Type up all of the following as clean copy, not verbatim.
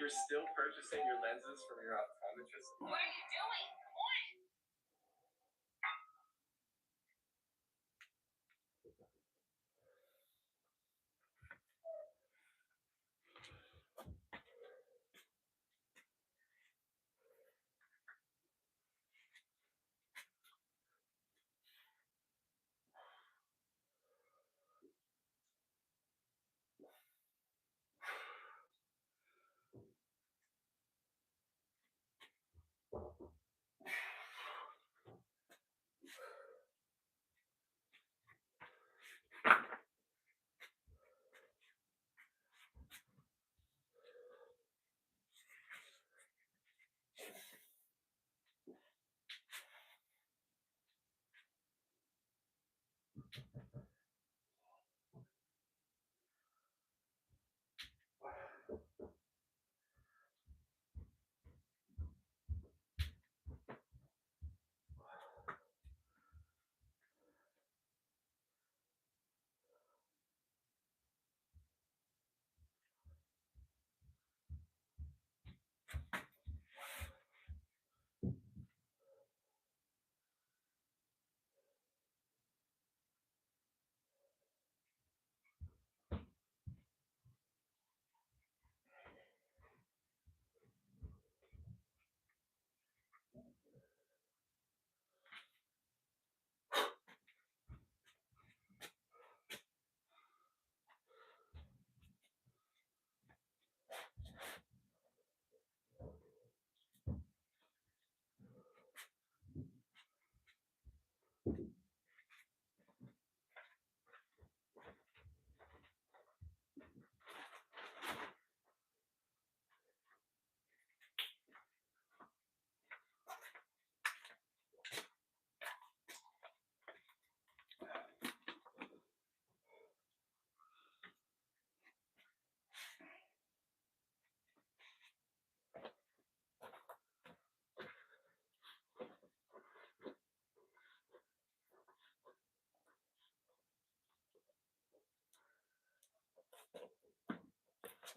You're still purchasing your lenses from your optometrist? What are you doing?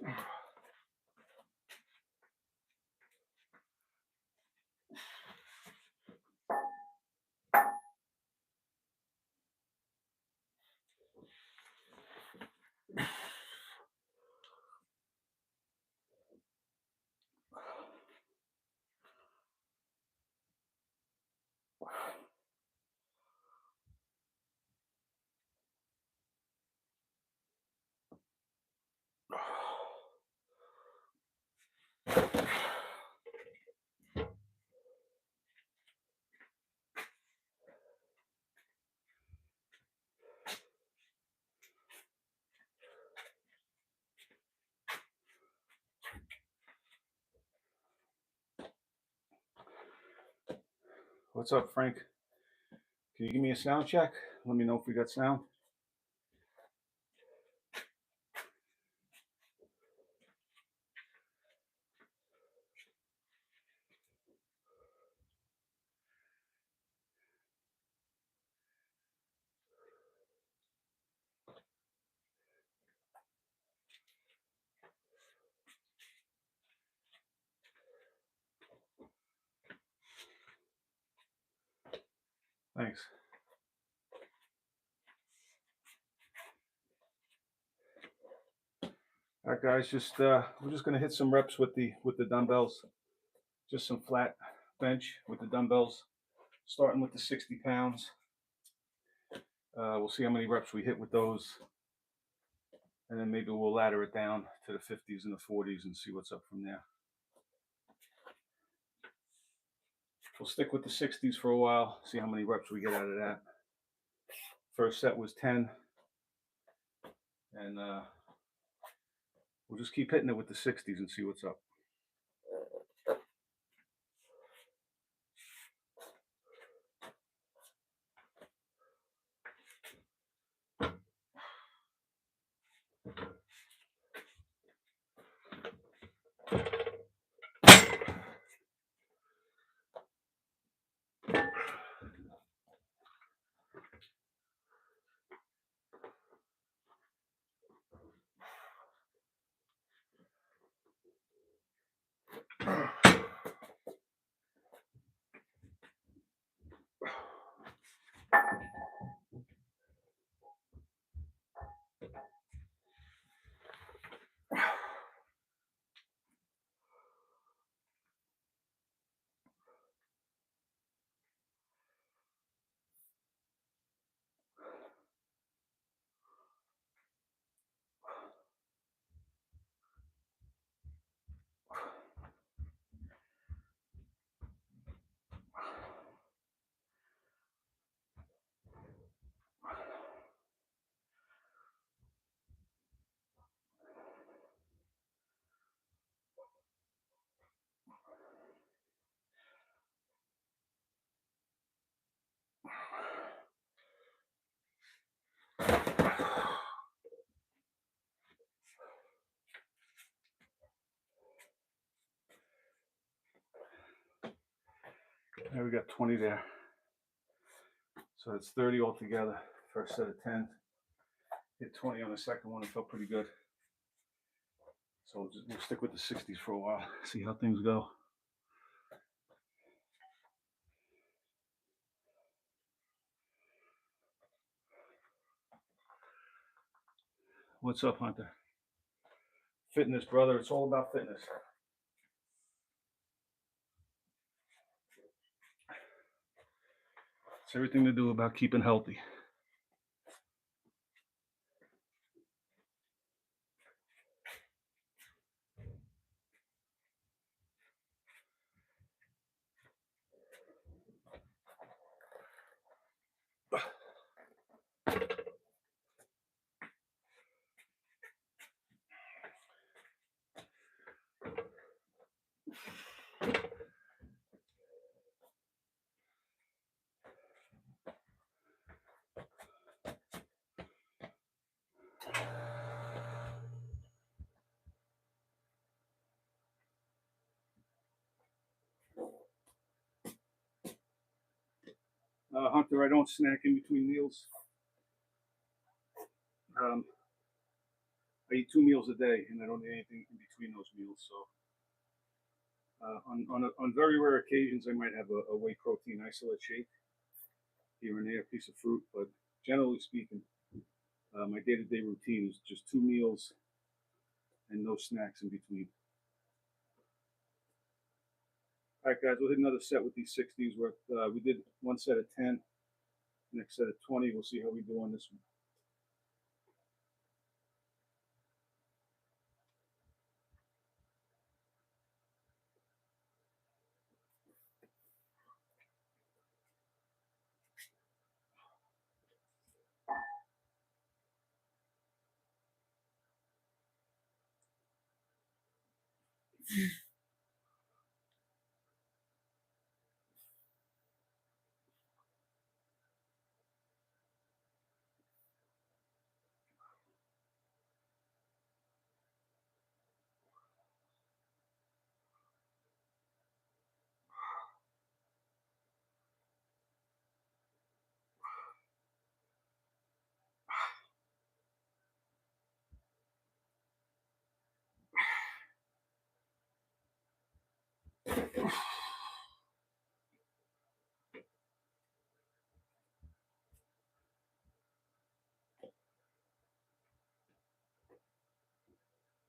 Come on. What's up, Frank? Can you give me a sound check? Let me know if we got sound. Thanks. All right, guys, we're just gonna hit some reps with the dumbbells. Just some flat bench with the dumbbells, starting with the 60 pounds. We'll see how many reps we hit with those, and then maybe we'll ladder it down to the 50s and the 40s and see what's up from there. We'll stick with the 60s for a while, see how many reps we get out of that. First set was 10, and we'll just keep hitting it with the 60s and see what's up. Here we got 20 there. So it's 30 altogether. First set of 10. Hit 20 on the second one. It felt pretty good. So we'll stick with the 60s for a while. See how things go. What's up, Hunter? Fitness, brother. It's all about fitness. It's everything to do about keeping healthy. Hunter, I don't snack in between meals. I eat 2 meals a day, and I don't eat anything in between those meals. So, on very rare occasions, I might have a whey protein isolate shake here and there, a piece of fruit. But generally speaking, my day-to-day routine is just 2 meals and no snacks in between. All right, guys, we'll hit another set with these 60s. We did one set of 10, next set of 20. We'll see how we do on this one.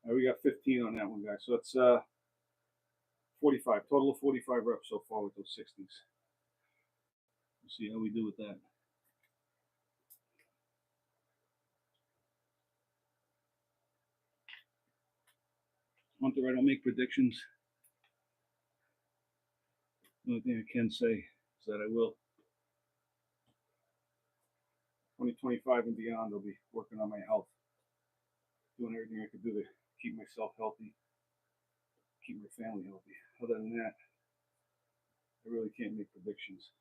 All right, we got 15 on that one, guys. So it's 45, total of 45 reps so far with those 60s. We'll see how we do with that. Hunter, I don't make predictions. The only thing I can say is that I will. 2025 and beyond, I'll be working on my health, doing everything I can do to keep myself healthy, keep my family healthy. Other than that, I really can't make predictions.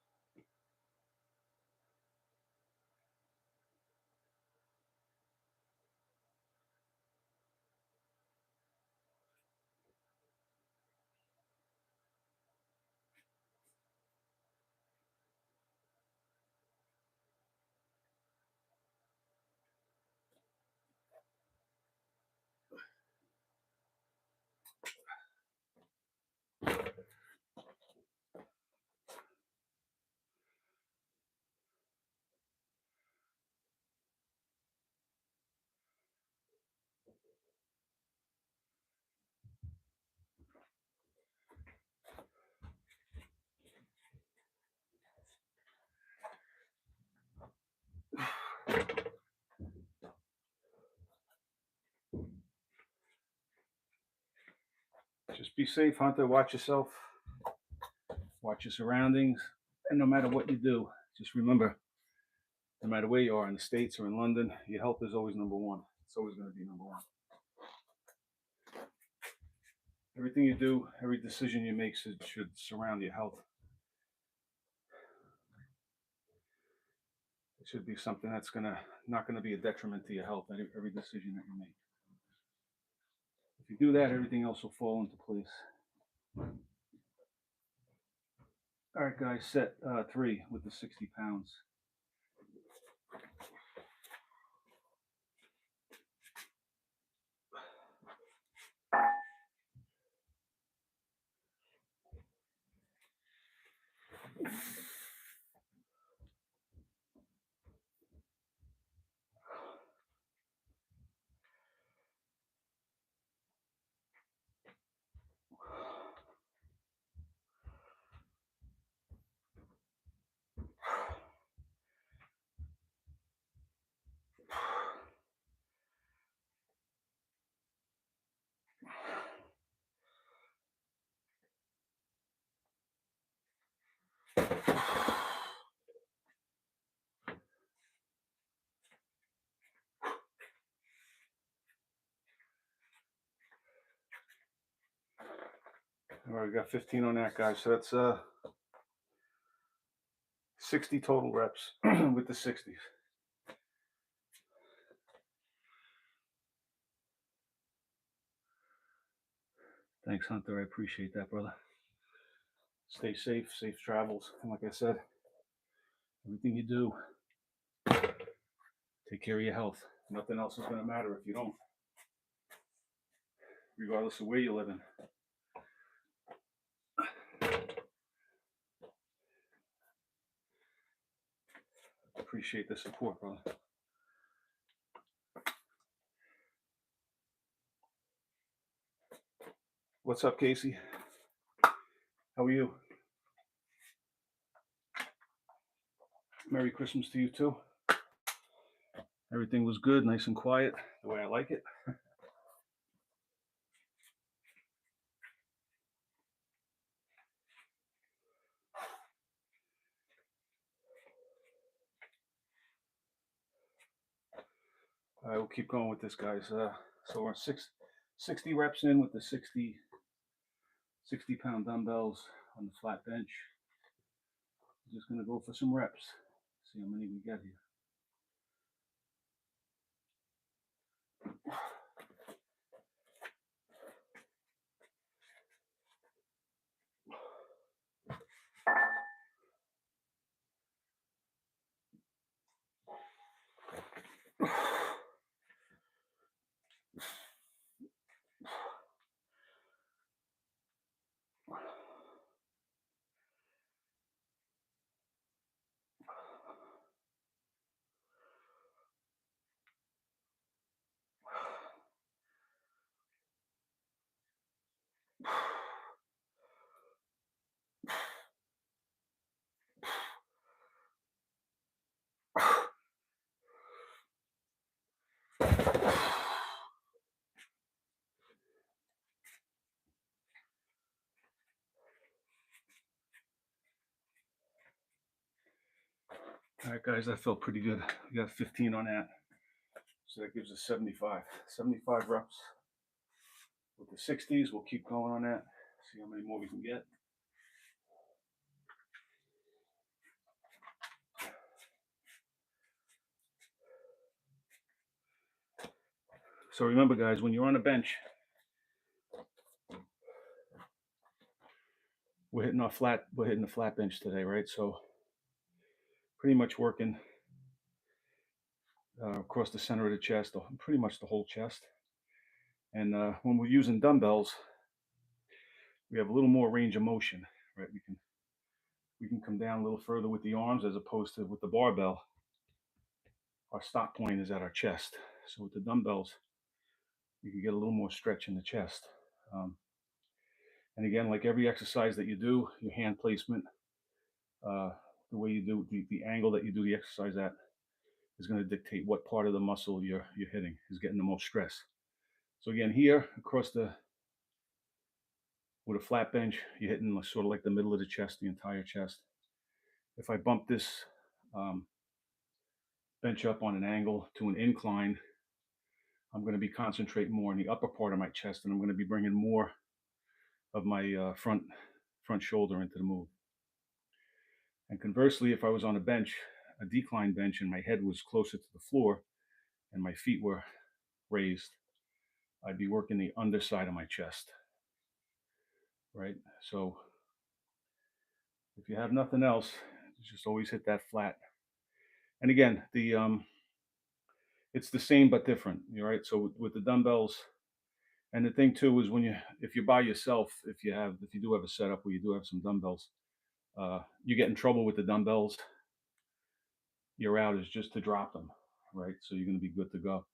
Just be safe, Hunter. Watch yourself. Watch your surroundings. And no matter what you do, just remember, no matter where you are, in the States or in London, your health is always number one. It's always going to be number one. Everything you do, every decision you make should surround your health. It should be something that's not gonna be a detriment to your health. Every decision that you make. If you do that, everything else will fall into place. All right, guys, set 3 with the 60 pounds. All right, we got 15 on that, guys. So that's 60 total reps with the 60s. Thanks, Hunter. I appreciate that, brother. Stay safe, safe travels. And like I said, everything you do, take care of your health. Nothing else is going to matter if you don't, regardless of where you're living. Appreciate the support, brother. What's up, Casey? How are you? Merry Christmas to you too. Everything was good, nice and quiet, the way I like it. I will keep going with this, guys. So we're 60 reps in with the 60 pound dumbbells on the flat bench. I'm just going to go for some reps, see how many we get here. All right, guys, that felt pretty good. We got 15 on that. So that gives us 75. 75 reps with the 60s. We'll keep going on that. See how many more we can get. So remember, guys, when you're on a bench, we're hitting the flat bench today, right? So pretty much working across the center of the chest, pretty much the whole chest. And when we're using dumbbells, we have a little more range of motion, right? We can come down a little further with the arms as opposed to with the barbell. Our stop point is at our chest. So with the dumbbells, you can get a little more stretch in the chest. And again, like every exercise that you do, your hand placement, the way you do the angle that you do the exercise at is going to dictate what part of the muscle you're hitting is getting the most stress. So again, here across with a flat bench, you're hitting sort of like the middle of the chest, the entire chest. If I bump this bench up on an angle to an incline, I'm going to be concentrating more in the upper part of my chest, and I'm going to be bringing more of my front shoulder into the move. And conversely, if I was on a bench, a decline bench, and my head was closer to the floor and my feet were raised, I'd be working the underside of my chest, right? So If you have nothing else, just always hit that flat. And again, it's the same but different. Right. So with the dumbbells, and the thing too is if you're by yourself, if you do have a setup where you do have some dumbbells, you get in trouble with the dumbbells. Your route is just to drop them, right? So you're going to be good to go.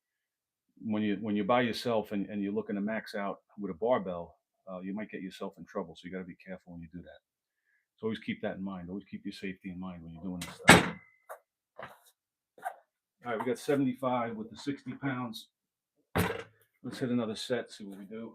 When you're by yourself and you're looking to max out with a barbell, you might get yourself in trouble. So you got to be careful when you do that. So always keep that in mind. Always keep your safety in mind when you're doing this stuff. All right, we got 75 with the 60 pounds. Let's hit another set, see what we do.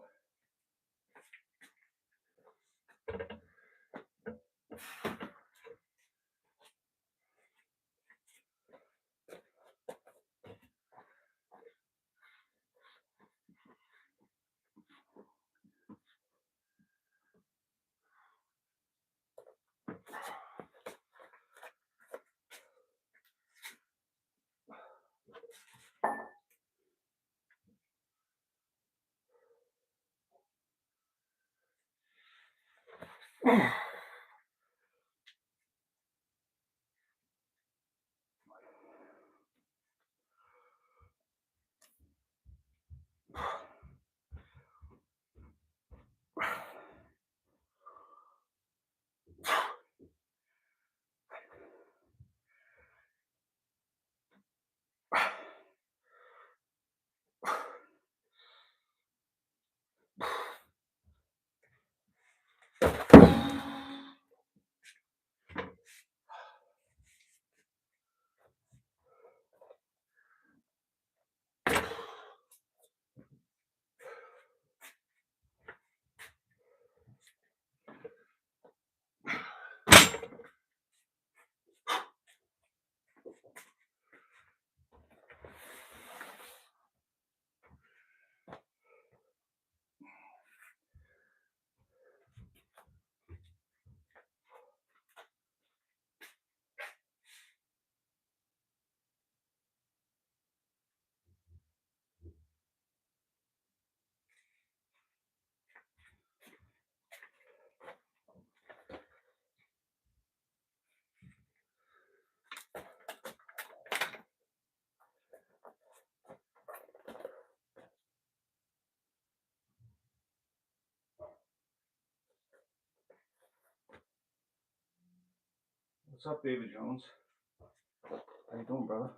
What's up, David Jones? How you doing, brother?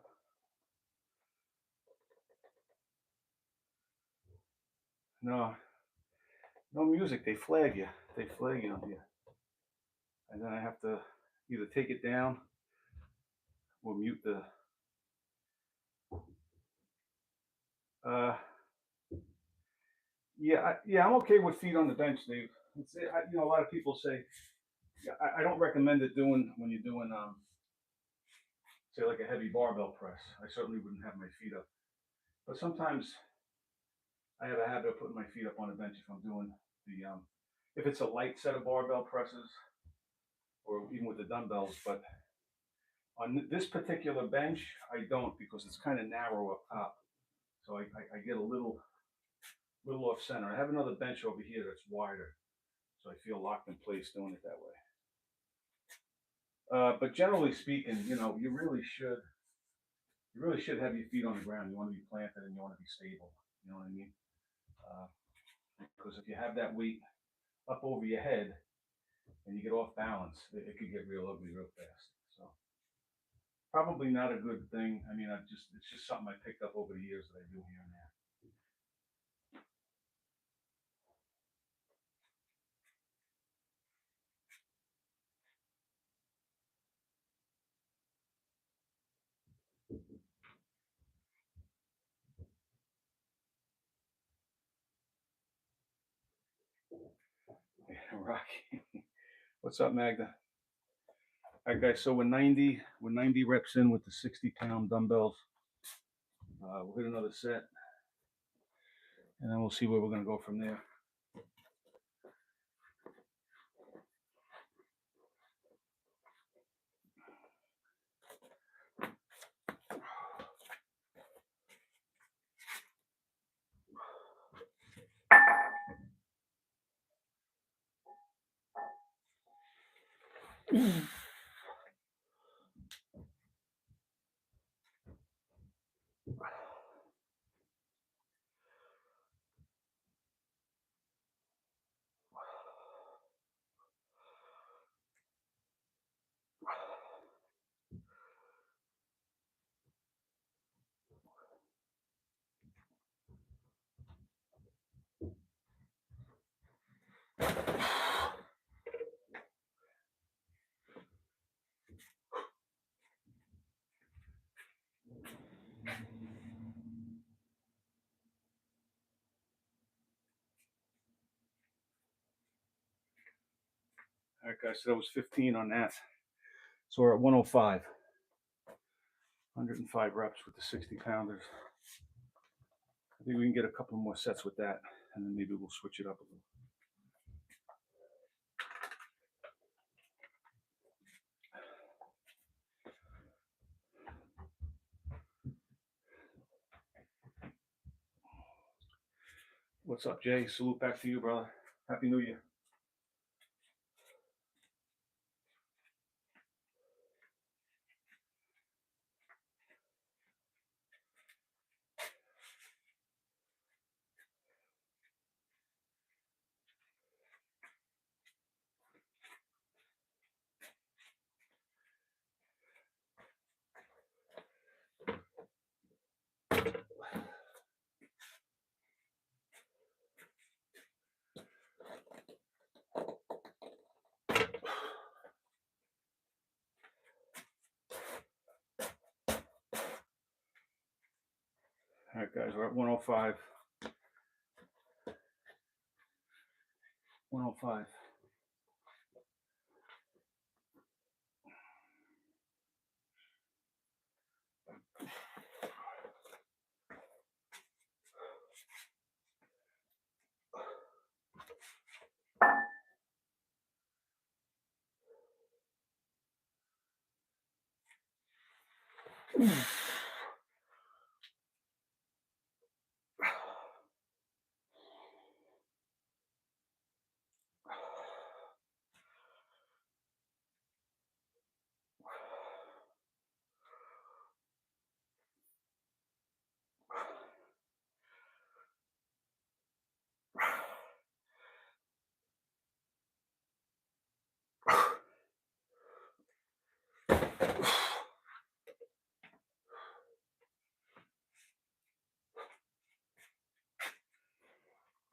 No, no music. They flag you. They flag you on here, and then I have to either take it down or mute the. Uh, yeah, I'm okay with feet on the bench, Dave. A lot of people say I don't recommend it doing when you're doing say like a heavy barbell press. I certainly wouldn't have my feet up, but sometimes I have a habit of putting my feet up on the bench if I'm doing the if it's a light set of barbell presses or even with the dumbbells. But on this particular bench, I don't because it's kind of narrow up top, so I get a little off center. I have another bench over here that's wider, so I feel locked in place doing it that way. But generally speaking, you really should have your feet on the ground. You want to be planted and you want to be stable. You know what I mean? Because if you have that weight up over your head and you get off balance, it could get real ugly real fast. So probably not a good thing. I mean, it's just something I picked up over the years that I do here and there. Rocky. What's up, Magda? All right, guys. So we're 90 reps in with the 60-pound dumbbells. We'll hit another set, and then we'll see where we're going to go from there. All right, guys, so that was 15 on that. So we're at 105. 105 reps with the 60 pounders. I think we can get a couple more sets with that, and then maybe we'll switch it up a little. What's up, Jay? Salute back to you, brother. Happy New Year. All right, guys, we're at 105. 105.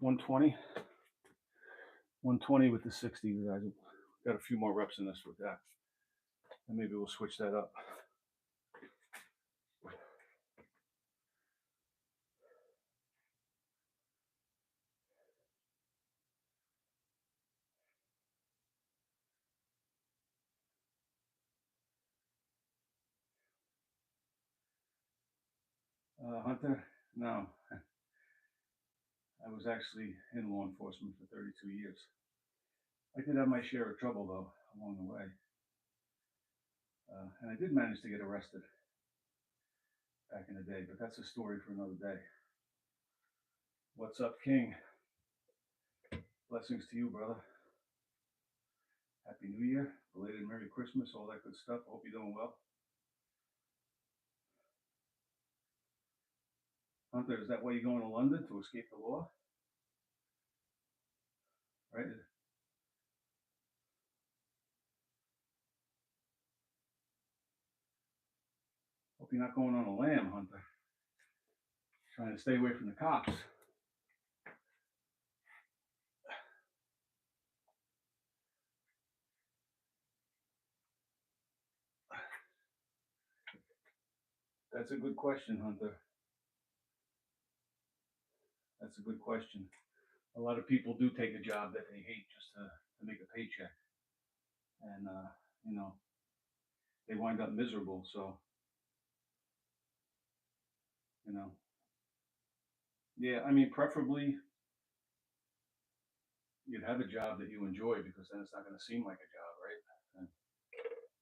$120. 120 with the 60, guys. Got a few more reps in this with that. And maybe we'll switch that up. Hunter? No. I was actually in law enforcement for 32 years. I did have my share of trouble, though, along the way. And I did manage to get arrested back in the day, but that's a story for another day. What's up, King? Blessings to you, brother. Happy New Year, belated Merry Christmas, all that good stuff. Hope you're doing well. Hunter, is that why you're going to London, to escape the law? Right? Hope you're not going on a lam, Hunter. Trying to stay away from the cops. That's a good question, Hunter. That's a good question. A lot of people do take a job that they hate just to make a paycheck. And, you know, they wind up miserable. So, you know, yeah, I mean, preferably you'd have a job that you enjoy, because then it's not going to seem like a job, right? And,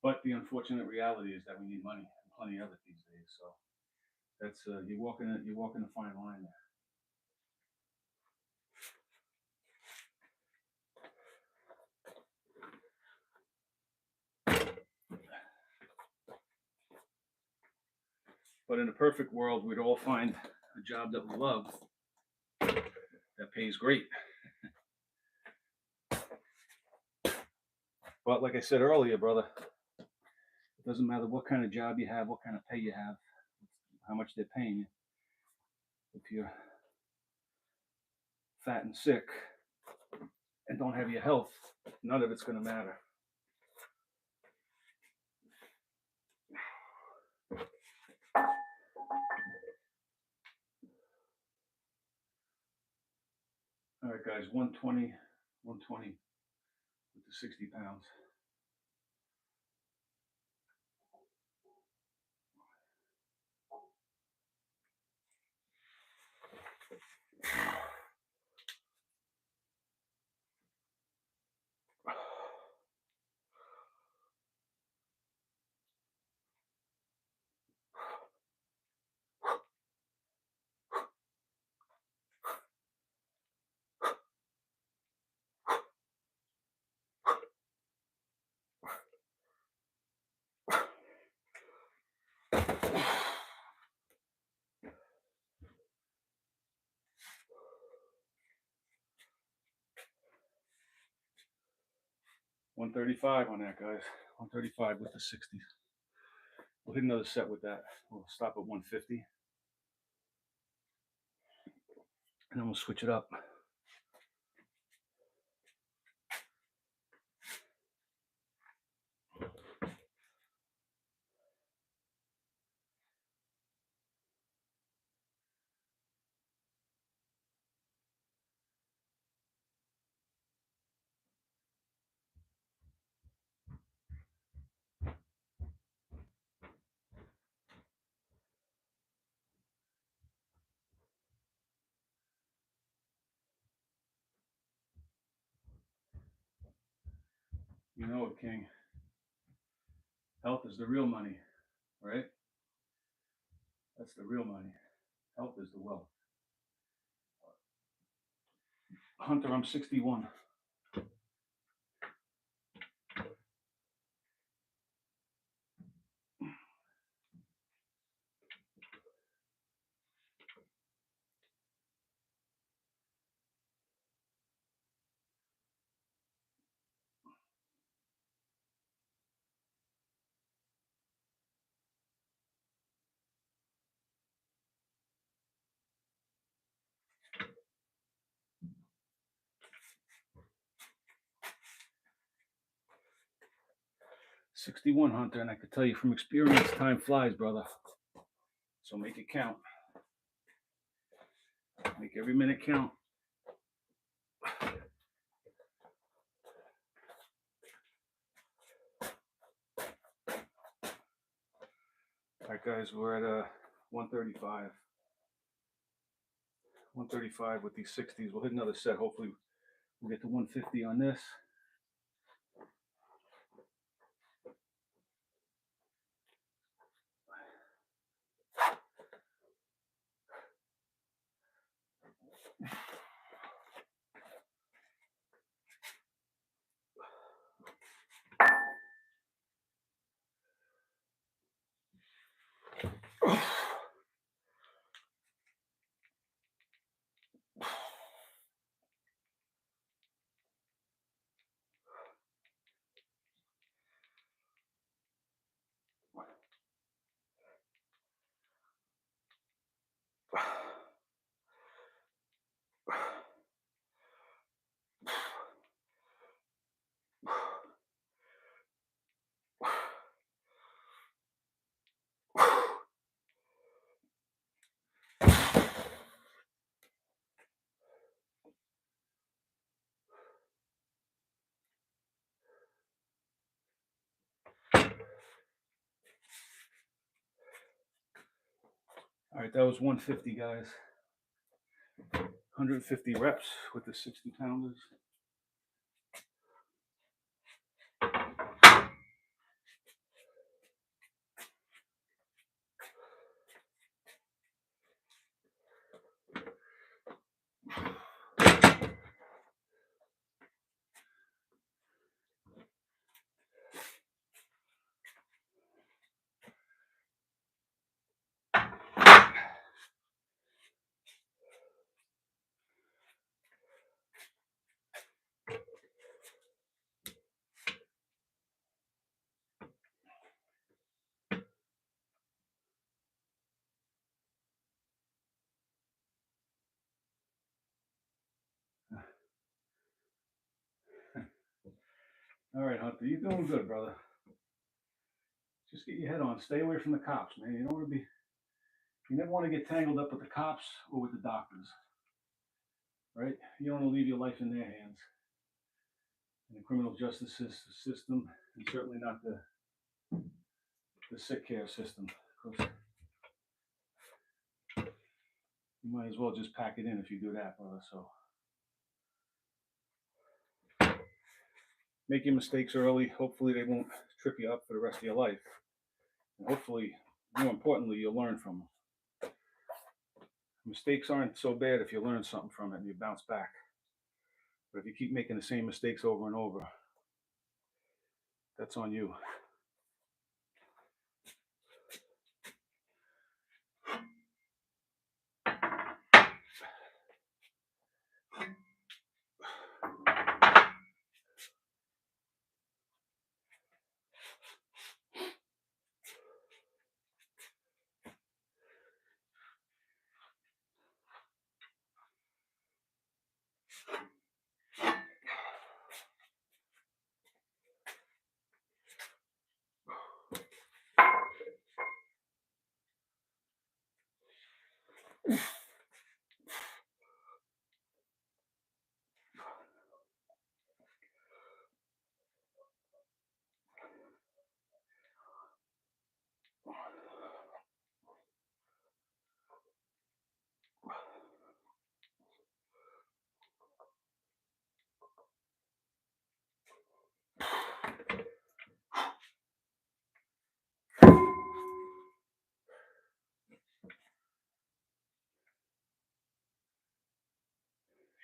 but the unfortunate reality is that we need money, and plenty of it these days. So that's you're walking a fine line there. But in a perfect world, we'd all find a job that we love that pays great. But like I said earlier, brother, it doesn't matter what kind of job you have, what kind of pay you have, how much they're paying you. If you're fat and sick and don't have your health, none of it's going to matter. All right, guys, 120 with the 60 pounds. $135 on that, guys. 135 with the 60s. We'll hit another set with that. We'll stop at 150. And then we'll switch it up. You know it, King. Health is the real money, right? That's the real money. Health is the wealth. Hunter, I'm 61. $61, Hunter, and I could tell you from experience, time flies, brother. So make it count. Make every minute count. All right, guys, we're at 135. 135 with these 60s. We'll hit another set. Hopefully, we'll get to 150 on this. All right, that was 150, guys. 150 reps with the 60 pounders. All right, Hunter, you're doing good, brother. Just get your head on. Stay away from the cops, man. You don't want to be. You never want to get tangled up with the cops or with the doctors, right? You don't want to leave your life in their hands, in the criminal justice system, and certainly not the sick care system. Because you might as well just pack it in if you do that, brother. So make your mistakes early. Hopefully they won't trip you up for the rest of your life. And hopefully, more importantly, you'll learn from them. Mistakes aren't so bad if you learn something from it and you bounce back. But if you keep making the same mistakes over and over, that's on you.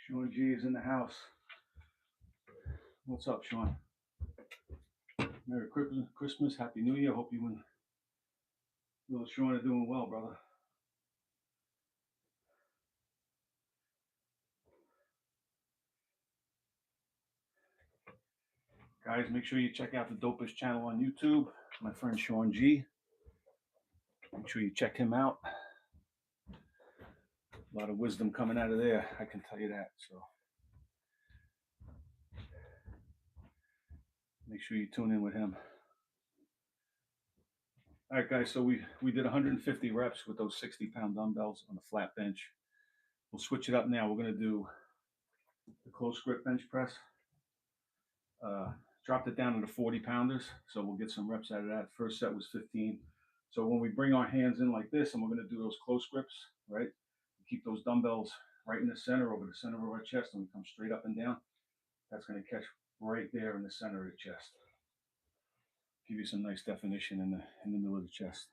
Sean G is in the house. What's up, Sean? Merry Christmas, Happy New Year. Hope you and little Sean are doing well, brother. Guys, make sure you check out the Dopest channel on YouTube. My friend Sean G. Make sure you check him out. A lot of wisdom coming out of there, I can tell you that. So make sure you tune in with him. All right, guys, so we did 150 reps with those 60-pound dumbbells on the flat bench. We'll switch it up now. We're going to do the close grip bench press. Dropped it down to the 40-pounders, so we'll get some reps out of that. First set was 15. So when we bring our hands in like this, and we're going to do those close grips, right? Keep those dumbbells right in the center, over the center of our chest, and we come straight up and down. That's going to catch right there in the center of the chest. Give you some nice definition in the middle of the chest.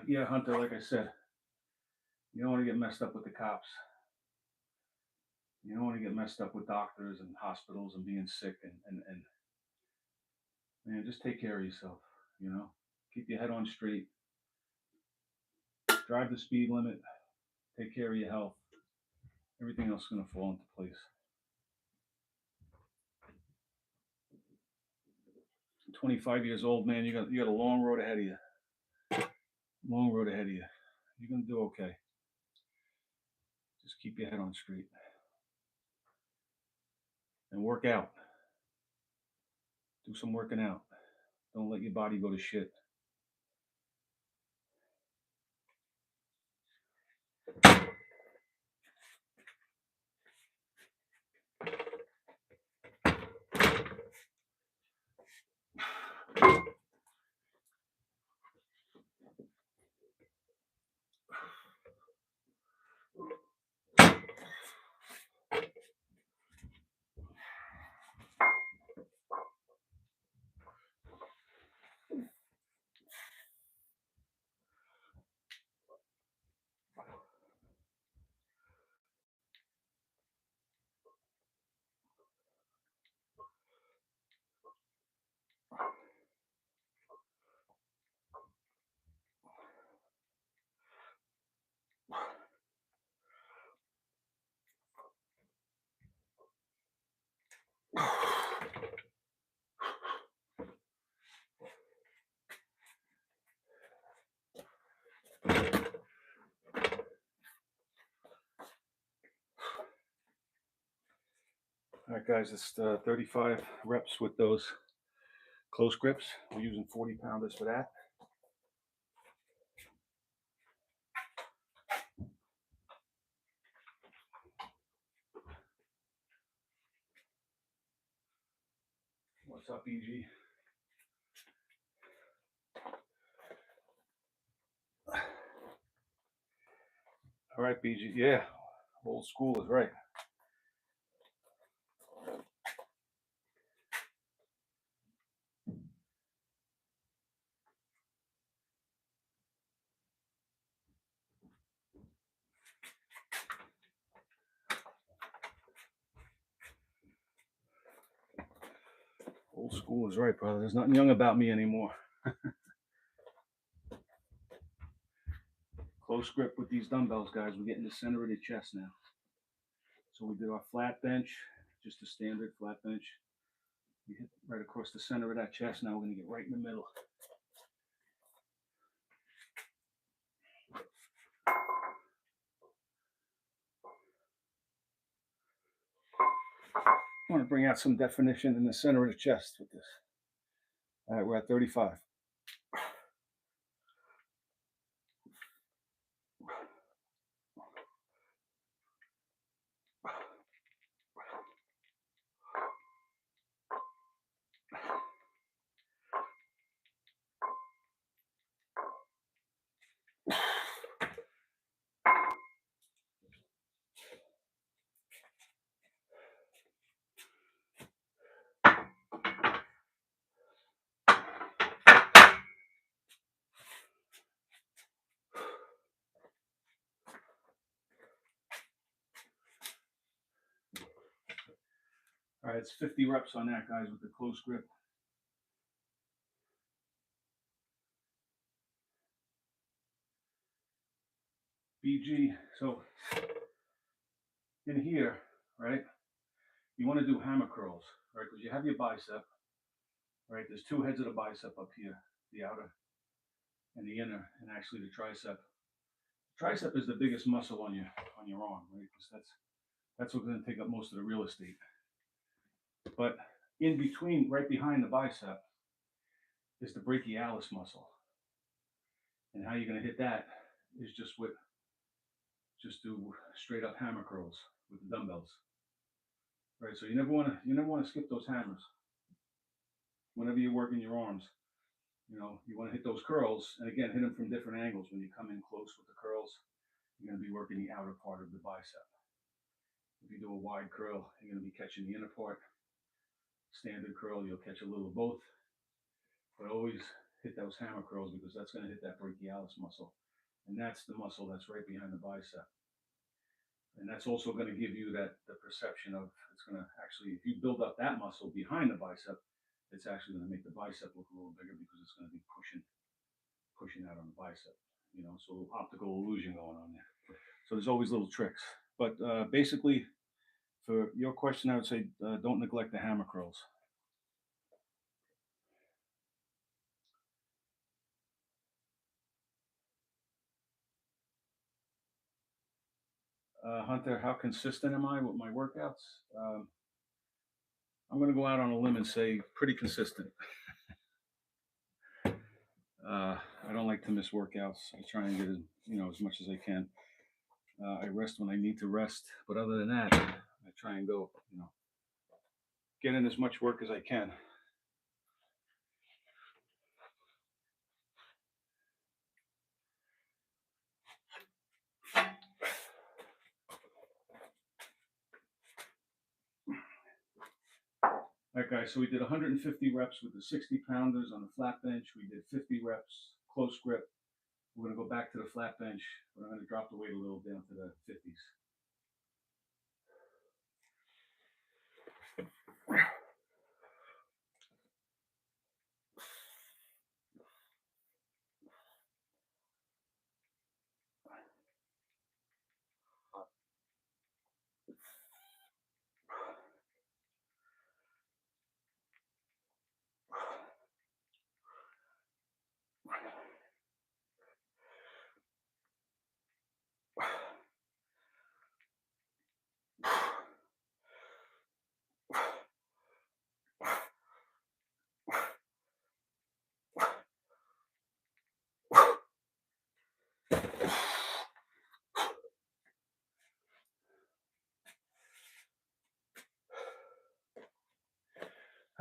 Yeah, Hunter, like I said, you don't want to get messed up with the cops. You don't want to get messed up with doctors and hospitals and being sick and man, just take care of yourself, you know? Keep your head on straight. Drive the speed limit. Take care of your health. Everything else is going to fall into place. 25 years old, man, you got a long road ahead of you. Long road ahead of you. You're going to do okay. Just keep your head on straight. And work out. Do some working out. Don't let your body go to shit. All right, guys, it's 35 reps with those close grips. We're using 40 pounders for that. What's up, EG? All right, BG. Yeah, old school is right. Old school is right, brother. There's nothing young about me anymore. Close grip with these dumbbells, guys. We're getting the center of the chest now. So we did our flat bench, just a standard flat bench. We hit right across the center of that chest. Now we're gonna get right in the middle. I want to bring out some definition in the center of the chest with this. All right, we're at 35. All right, it's 50 reps on that, guys, with the close grip. BG, so in here, right, you want to do hammer curls, right, because you have your bicep, right, there's two heads of the bicep up here, the outer and the inner, and actually the tricep. Tricep is the biggest muscle on your arm, right, because that's what's going to take up most of the real estate. But in between, right behind the bicep, is the brachialis muscle. And how you're going to hit that is just do straight up hammer curls with the dumbbells. Right, so you never want to skip those hammers. Whenever you're working your arms, you want to hit those curls, and again, hit them from different angles. When you come in close with the curls, you're going to be working the outer part of the bicep. If you do a wide curl, you're going to be catching the inner part. Standard curl, you'll catch a little of both. But always hit those hammer curls, because that's going to hit that brachialis muscle. And that's the muscle that's right behind the bicep. And that's also going to give you the perception of, it's going to actually, if you build up that muscle behind the bicep, it's actually going to make the bicep look a little bigger, because it's going to be pushing out on the bicep. So optical illusion going on there. So there's always little tricks. But basically, for your question, I would say don't neglect the hammer curls. Hunter, how consistent am I with my workouts? I'm going to go out on a limb and say pretty consistent. I don't like to miss workouts. I try and get as much as I can. I rest when I need to rest, but other than that, I try and go, get in as much work as I can. All right, guys, so we did 150 reps with the 60 pounders on the flat bench. We did 50 reps close grip. We're going to go back to the flat bench, but I'm going to drop the weight a little down to the 50s.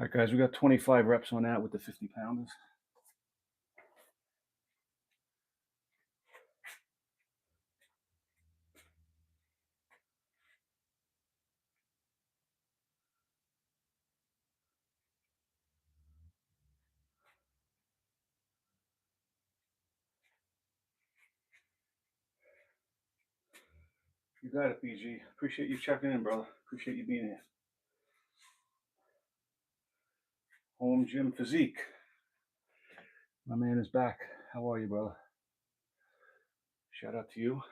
All right, guys, we got 25 reps on that with the 50 pounders. You got it, BG. Appreciate you checking in, brother. Appreciate you being here. Home Gym Physique. My man is back. How are you, brother? Shout out to you.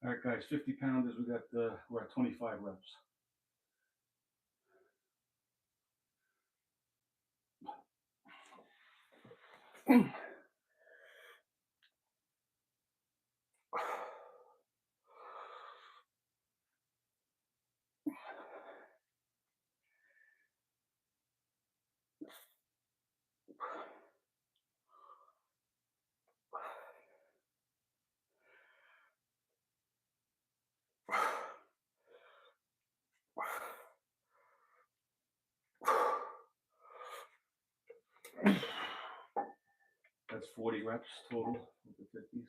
All right, guys, 50 pounders. We're at 25 reps. That's 40 reps total with the 50s.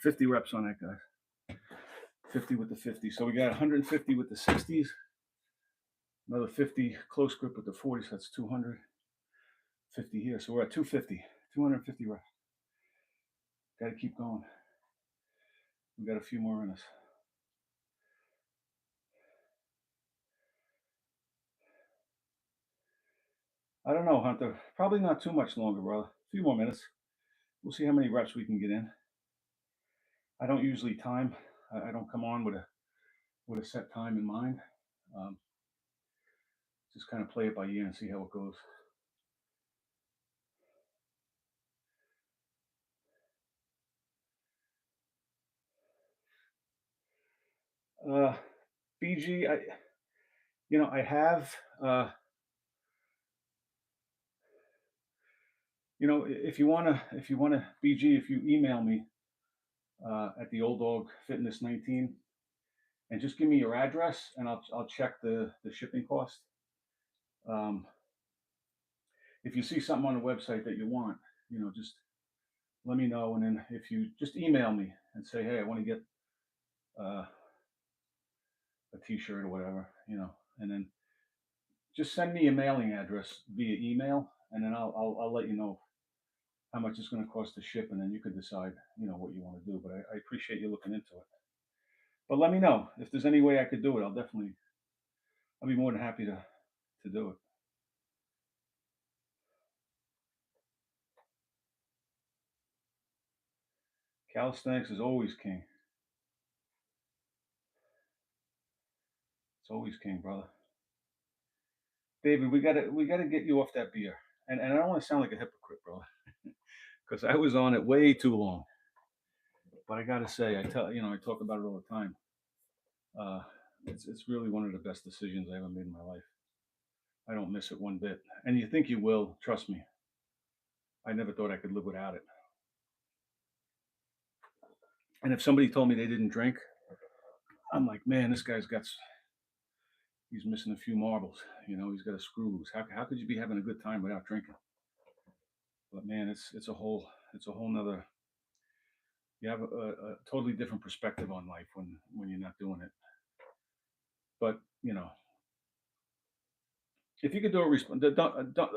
$50 reps on that, guys. 50 with the 50. So we got 150 with the 60s. Another 50 close grip with the 40s. So that's 250 here. So we're at 250. 250 reps. Got to keep going. We got a few more in us. I don't know, Hunter. Probably not too much longer, brother. A few more minutes. We'll see how many reps we can get in. I don't usually time. I don't come on with a set time in mind. Just kind of play it by ear and see how it goes. BG, I have, if you wanna, BG, if you email me at the Old Dog Fitness 19, and just give me your address, and I'll check the shipping cost. If you see something on the website that you want, just let me know, and then if you just email me and say, hey, I want to get a T-shirt or whatever, and then just send me a mailing address via email, and then I'll let you know how much it's going to cost to ship, and then you could decide, what you want to do. But I appreciate you looking into it. But let me know if there's any way I could do it. I'll be more than happy to do it. Calisthenics is always king. It's always king, brother. David, we gotta get you off that beer. And I don't want to sound like a hypocrite, brother, because I was on it way too long. But I gotta say, I talk about it all the time. It's really one of the best decisions I ever made in my life. I don't miss it one bit. And you think you will, trust me. I never thought I could live without it. And if somebody told me they didn't drink, I'm like, man, this guy's he's missing a few marbles. You know, he's got a screw loose. How could you be having a good time without drinking? But man, it's a whole nother. You have a totally different perspective on life when you're not doing it. But you know, if you could do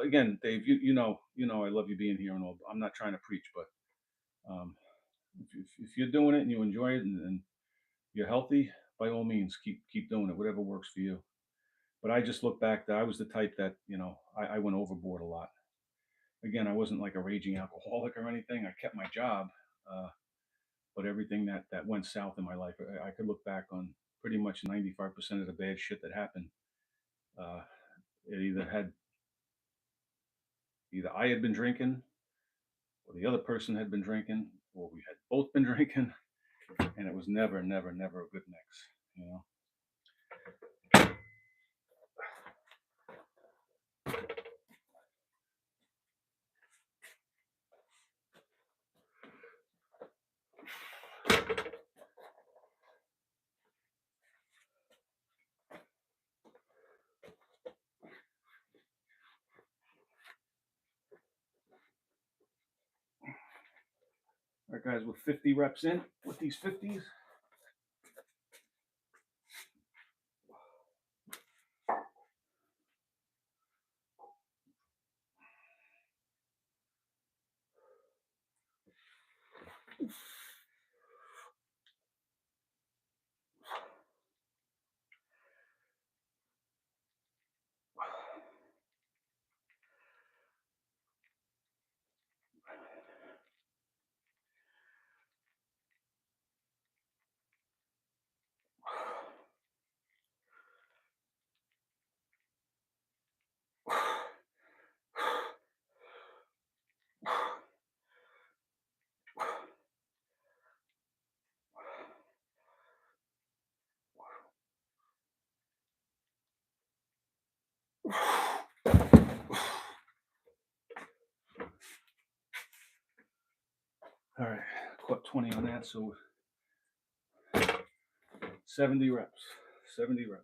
again, Dave, you know I love you being here and all. I'm not trying to preach, but if you're doing it and you enjoy it and you're healthy, by all means, keep doing it, whatever works for you. But I just look back that I was the type that I went overboard a lot. Again, I wasn't like a raging alcoholic or anything. I kept my job, uh, but everything that went south in my life, I could look back on pretty much 95% of the bad shit that happened. Uh, it either I had been drinking, or the other person had been drinking, or we had both been drinking, and it was never, never, never a good mix. You know. All right, guys, with 50 reps in, with these 50s. All right, caught 20 on that, so 70 reps. 70 reps.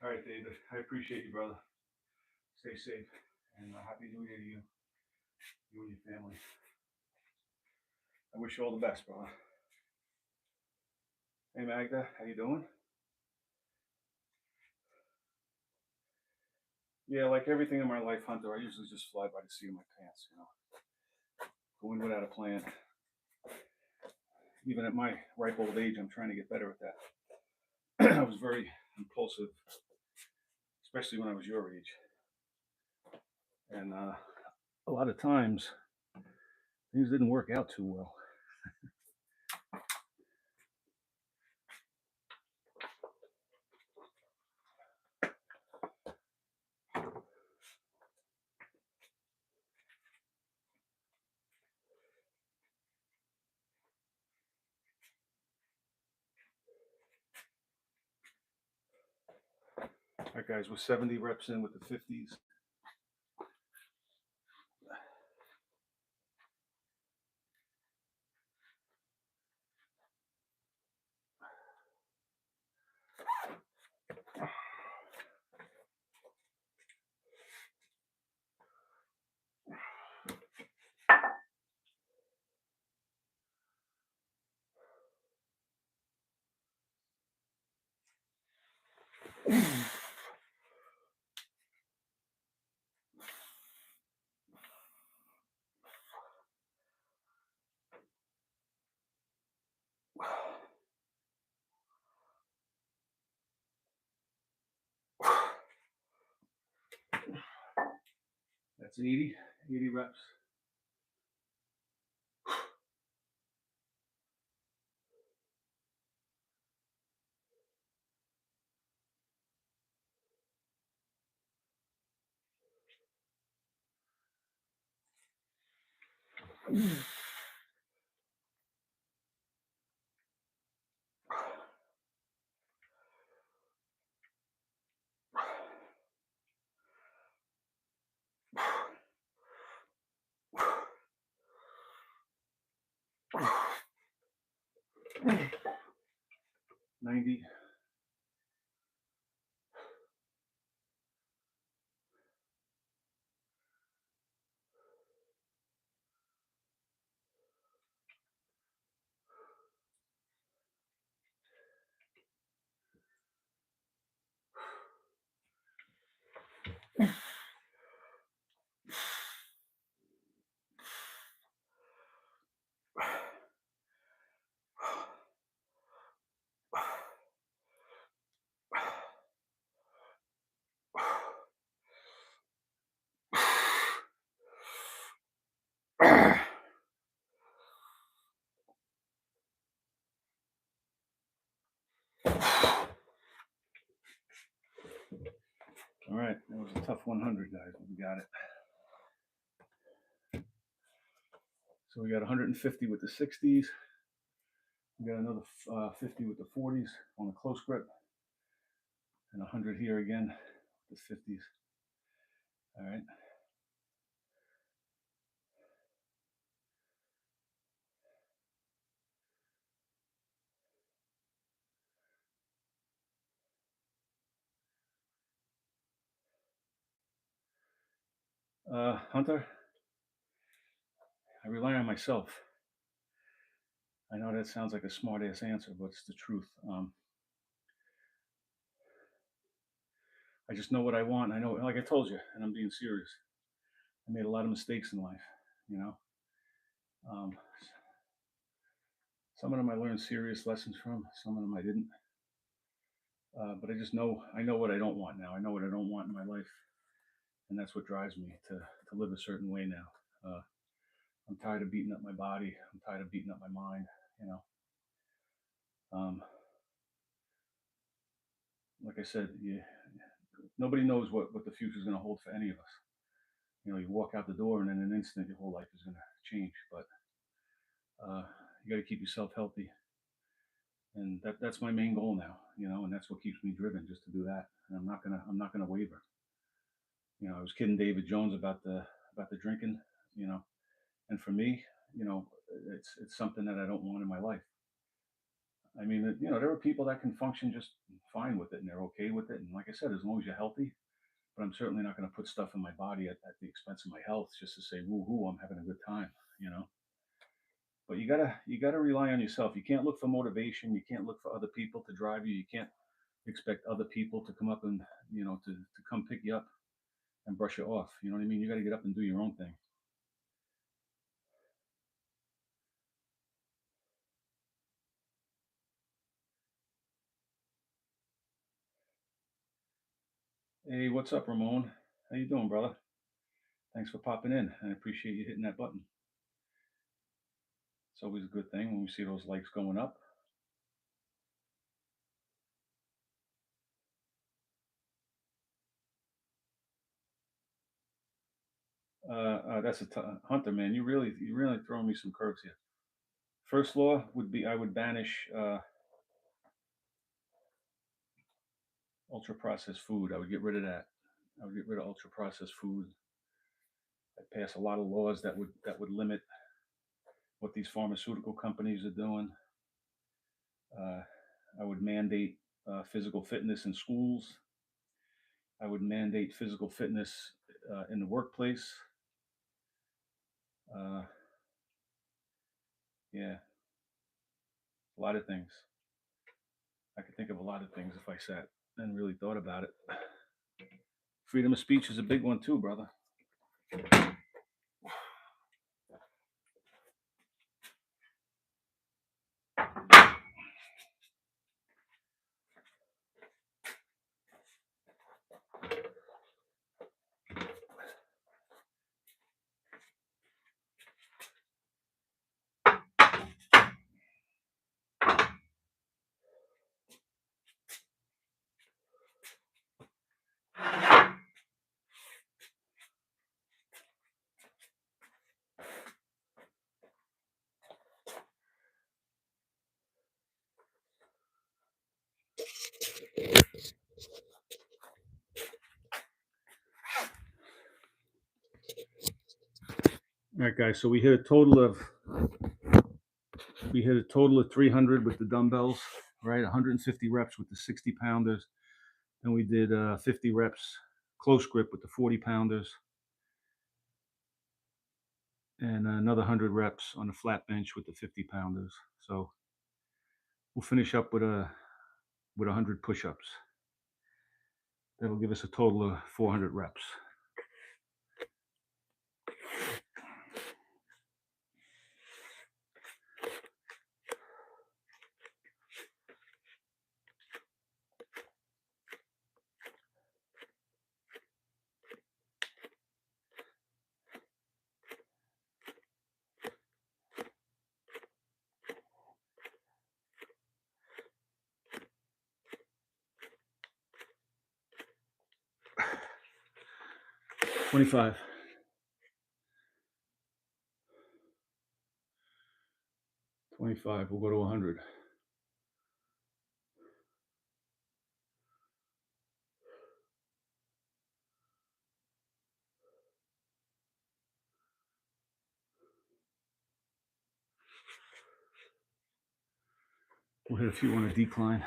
All right, David. I appreciate you, brother. Stay safe, and happy New Year to you and your family. I wish you all the best, brother. Hey, Magda, how you doing? Yeah, like everything in my life, Hunter, I usually just fly by the seat of my pants, Go in without a plan. Even at my ripe old age, I'm trying to get better at that. I was very impulsive, especially when I was your age. And a lot of times, things didn't work out too well. All right, guys, with 70 reps in with the 50s. That's 80. 80 reps. $90. All right, that was a tough 100, guys, but we got it. So we got 150 with the 60s. We got another 50 with the 40s on a close grip, and 100 here again with the 50s. All right. Hunter, I rely on myself. I know that sounds like a smart ass answer, but it's the truth. I just know what I want. I know, like I told you, and I'm being serious. I made a lot of mistakes in life, you know. Some of them I learned serious lessons from. Some of them I didn't. But I just know, I know what I don't want now. I know what I don't want in my life, and that's what drives me to live a certain way now. I'm tired of beating up my body. I'm tired of beating up my mind. You know. Like I said, nobody knows what the future is going to hold for any of us. You know, you walk out the door and in an instant your whole life is going to change. But you got to keep yourself healthy, and that's my main goal now. You know, and that's what keeps me driven, just to do that. And I'm not gonna waver. You know, I was kidding David Jones about the drinking. You know, and for me, you know, it's something that I don't want in my life. I mean, you know, there are people that can function just fine with it and they're okay with it. And like I said, as long as you're healthy, but I'm certainly not going to put stuff in my body at the expense of my health just to say, woo-hoo, I'm having a good time, you know. But you gotta rely on yourself. You can't look for motivation. You can't look for other people to drive you. You can't expect other people to come up and, you know, to come pick you up and brush you off. You know what I mean? You got to get up and do your own thing. Hey, what's up, Ramon? How you doing, brother? Thanks for popping in. I appreciate you hitting that button. It's always a good thing when we see those likes going up. That's Hunter, man. You really throwing me some curves here. First law would be I would banish ultra processed food. I would get rid of that. I would get rid of ultra processed food. I'd pass a lot of laws that would limit what these pharmaceutical companies are doing. I would mandate physical fitness in schools. I would mandate physical fitness in the workplace. Yeah, a lot of things. I could think of a lot of things if I sat and really thought about it. Freedom of speech is a big one too, brother. All right, guys. So we hit a total of 300 with the dumbbells, right? 150 reps with the 60 pounders, and we did 50 reps close grip with the 40 pounders, and another 100 reps on the flat bench with the 50 pounders. So we'll finish up with 100 push-ups. That'll give us a total of 400 reps. $25. $25. We'll go to 100. We'll hit a few on a decline.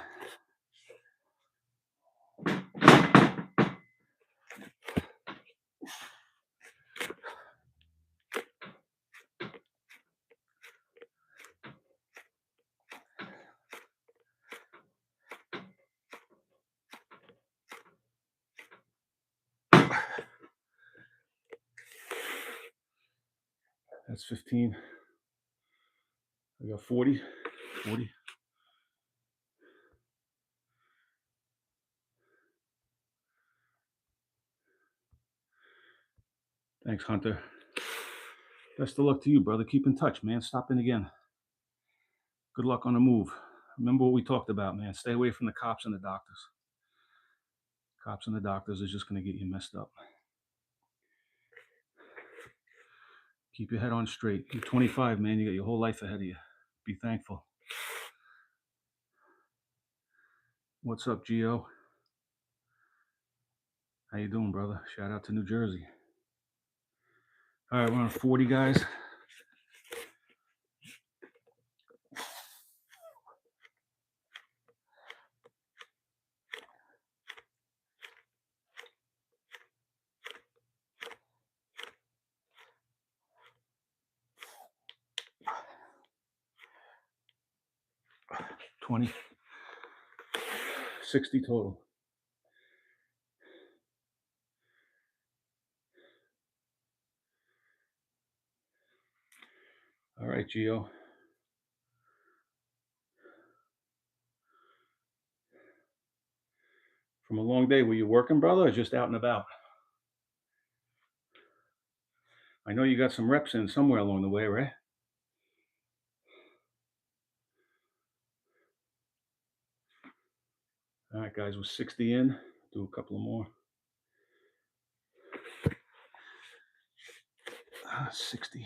That's 15. I got 40. Thanks, Hunter. Best of luck to you, brother. Keep in touch, man. Stop in again. Good luck on the move. Remember what we talked about, man. Stay away from the cops and the doctors. Cops and the doctors is just going to get you messed up. Keep your head on straight. You're 25, man. You got your whole life ahead of you. Be thankful. What's up, Gio? How you doing, brother? Shout out to New Jersey. All right, we're on 40, guys. $20. 60 total. All right, Gio. From a long day, were you working, brother, or just out and about? I know you got some reps in somewhere along the way, right? All right, guys, we're 60 in. Do a couple of more. 60.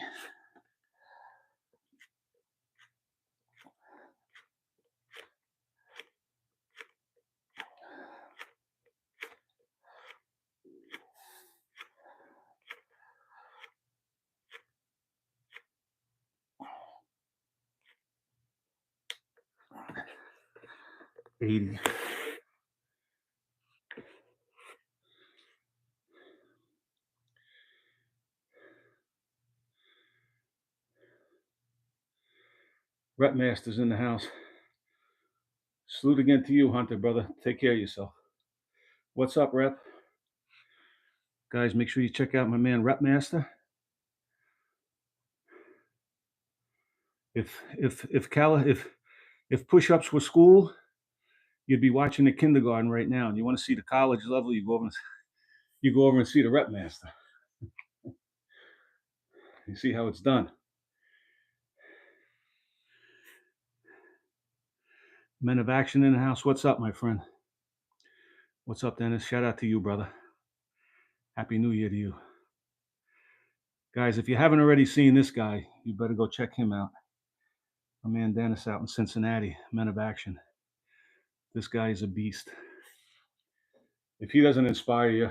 $80. Rep Masters in the house. Salute again to you, Hunter, brother. Take care of yourself. What's up, Rep? Guys, make sure you check out my man, Rep Master. If push-ups were school, you'd be watching the kindergarten right now. And you want to see the college level, you go over and see the Rep Master. You see how it's done. Men of Action in the house. What's up, my friend? What's up, Dennis? Shout out to you, brother. Happy New Year to you. Guys, if you haven't already seen this guy, you better go check him out. My man Dennis out in Cincinnati, Men of Action. This guy is a beast. If he doesn't inspire you,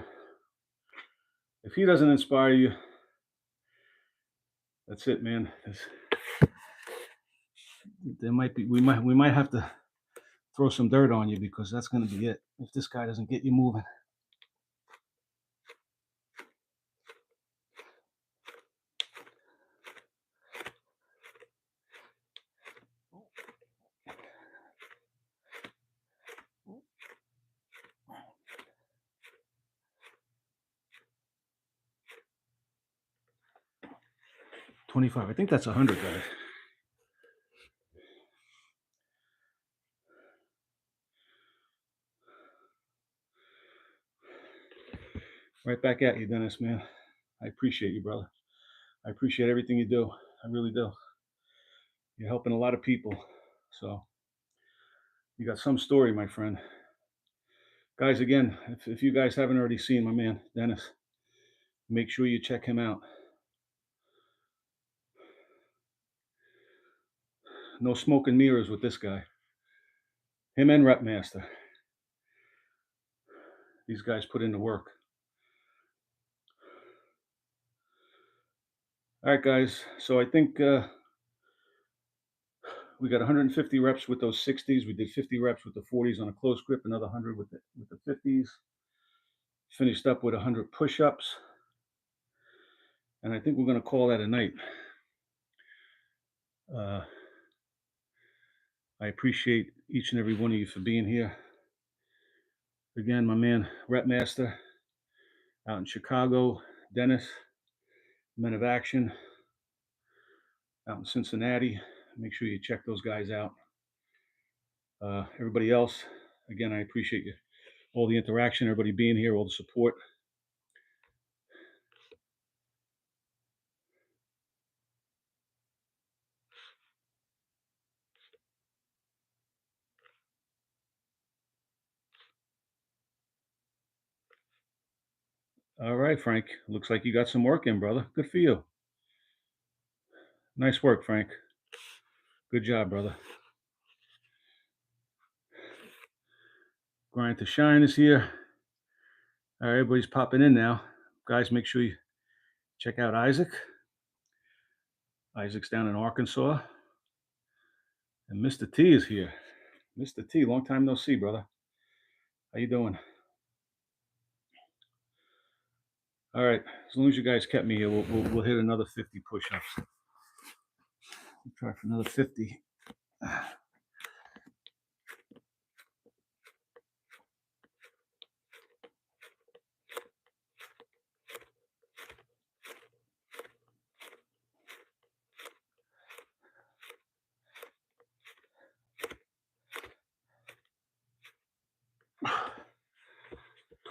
That's it, man. There might be we might have to throw some dirt on you because that's going to be it if this guy doesn't get you moving. $25. I think that's 100, guys. Right back at you, Dennis, man. I appreciate you, brother. I appreciate everything you do. I really do. You're helping a lot of people. So you got some story, my friend. Guys, again, if you guys haven't already seen my man, Dennis, make sure you check him out. No smoke and mirrors with this guy. Him and Rep Master. These guys put in the work. All right, guys. So I think we got 150 reps with those 60s. We did 50 reps with the 40s on a close grip, another 100 with the 50s. Finished up with 100 push-ups. And I think we're going to call that a night. I appreciate each and every one of you for being here. Again, my man, Rep Master, out in Chicago, Dennis, Men of Action, out in Cincinnati. Make sure you check those guys out. Everybody else, again, I appreciate you. All the interaction, everybody being here, all the support. All right, Frank. Looks like you got some work in, brother. Good for you. Nice work, Frank. Good job, brother. Grind to Shine is here. All right, everybody's popping in now. Guys, make sure you check out Isaac. Isaac's down in Arkansas. And Mr. T is here. Mr. T, long time no see, brother. How you doing? All right, as long as you guys kept me here, we'll hit another 50 push-ups. We'll try for another 50.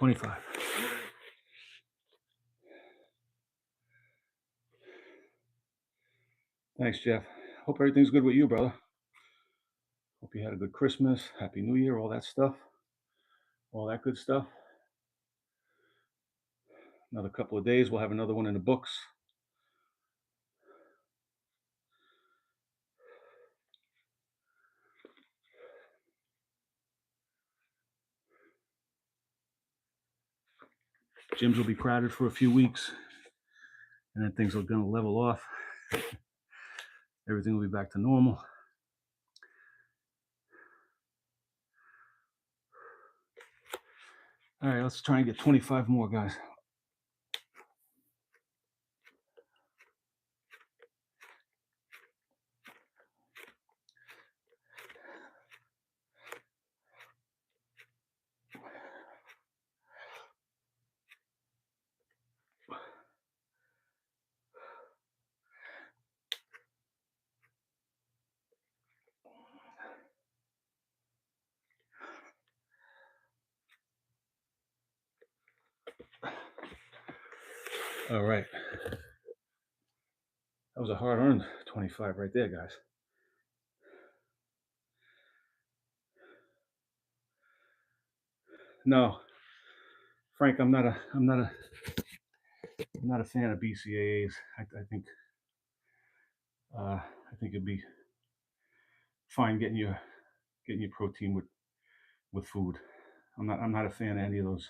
$25. Thanks, Jeff. Hope everything's good with you, brother. Hope you had a good Christmas, Happy New Year, all that stuff. All that good stuff. Another couple of days, we'll have another one in the books. Gyms will be crowded for a few weeks, and then things are going to level off. Everything will be back to normal. All right, let's try and get 25 more, guys. All right. That was a hard-earned 25 right there, guys. No, Frank, I'm not a fan of BCAAs. I think it'd be fine getting your protein with food. I'm not a fan of any of those.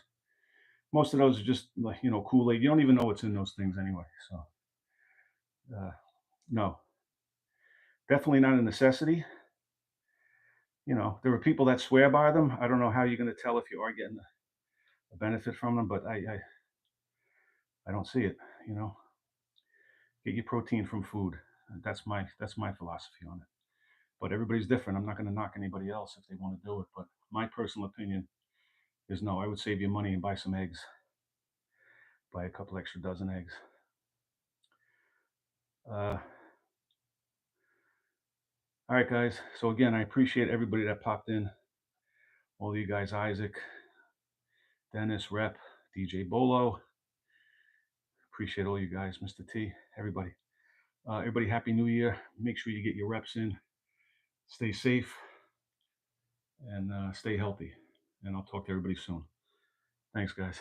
Most of those are just like, Kool-Aid. You don't even know what's in those things anyway. So No, definitely not a necessity. You know, there are people that swear by them. I don't know how you're going to tell if you are getting a benefit from them, but I don't see it. You know, get your protein from food. That's my philosophy on it. But everybody's different. I'm not going to knock anybody else if they want to do it. But my personal opinion is no. I would save you money and buy some eggs. Buy a couple extra dozen eggs. All right, guys. So again, I appreciate everybody that popped in. All of you guys, Isaac, Dennis, Rep, DJ Bolo. Appreciate all you guys, Mr. T, everybody. Everybody, Happy New Year. Make sure you get your reps in. Stay safe and stay healthy. And I'll talk to everybody soon. Thanks, guys.